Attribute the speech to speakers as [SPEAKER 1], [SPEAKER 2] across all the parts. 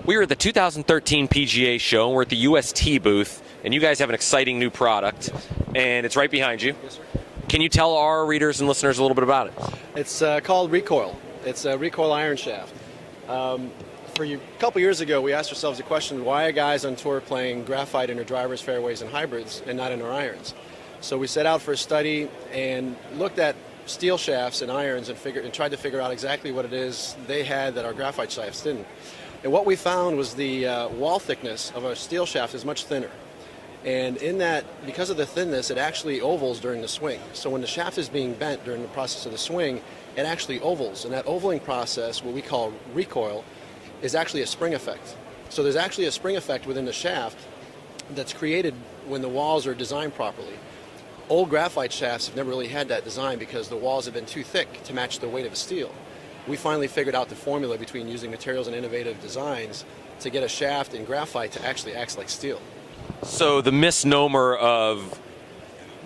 [SPEAKER 1] We are at the 2013 PGA show, and we're at the UST booth, and you guys have an exciting new product, and it's right behind you.
[SPEAKER 2] Yes, sir.
[SPEAKER 1] Can you tell our readers and listeners a little bit about it?
[SPEAKER 2] It's called Recoil. It's a recoil iron shaft. A couple years ago, we asked ourselves the question, why are guys on tour playing graphite in their drivers, fairways, and hybrids, and not in their irons? So we set out for a study and looked at steel shafts and irons and tried to figure out exactly what it is they had that our graphite shafts didn't. And what we found was the wall thickness of a steel shaft is much thinner. And in that, because of the thinness, it actually ovals during the swing. So when the shaft is being bent during the process of the swing, it actually ovals. And that ovaling process, what we call recoil, is actually a spring effect. So there's actually a spring effect within the shaft that's created when the walls are designed properly. Old graphite shafts have never really had that design because the walls have been too thick to match the weight of the steel. We finally figured out the formula between using materials and innovative designs to get a shaft in graphite to actually act like steel.
[SPEAKER 1] So the misnomer of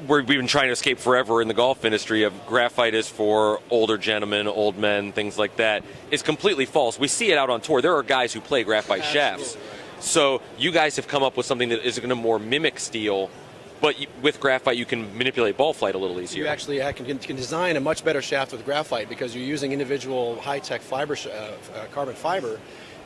[SPEAKER 1] we've been trying to escape forever in the golf industry of graphite is for older gentlemen, old men, things like that, is completely false. We see it out on tour. There are guys who play graphite shafts. So you guys have come up with something that is going to more mimic steel, but with graphite you can manipulate ball flight a little easier.
[SPEAKER 2] You actually can design a much better shaft with graphite because you're using individual high-tech fiber, carbon fiber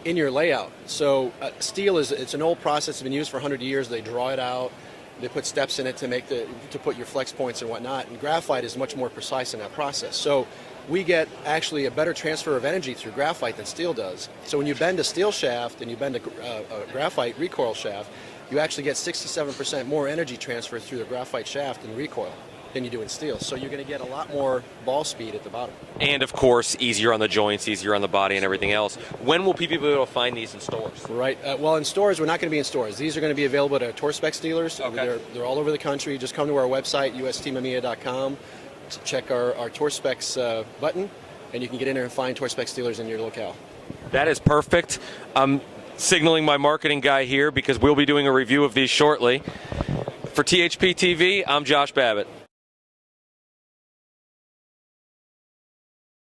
[SPEAKER 2] in your layout. So steel it's an old process. It's been used for 100 years. They draw it out. They put steps in it to put your flex points and whatnot. And graphite is much more precise in that process. So we get actually a better transfer of energy through graphite than steel does. So when you bend a steel shaft and you bend a graphite recoil shaft, you actually get 67% more energy transfer through the graphite shaft in recoil than you do in steel. So you're going to get a lot more ball speed at the bottom.
[SPEAKER 1] And of course, easier on the joints, easier on the body and everything else. When will people be able to find these in stores?
[SPEAKER 2] Right. Well, in stores, we're not going to be in stores. These are going to be available at our Tour Specs dealers.
[SPEAKER 1] Okay.
[SPEAKER 2] They're all over the country. Just come to our website, ustmamiya.com, to check our Tour Specs button, and you can get in there and find Tour Specs dealers in your locale.
[SPEAKER 1] That is perfect. I'm signaling my marketing guy here because we'll be doing a review of these shortly. For THP TV, I'm Josh Babbitt.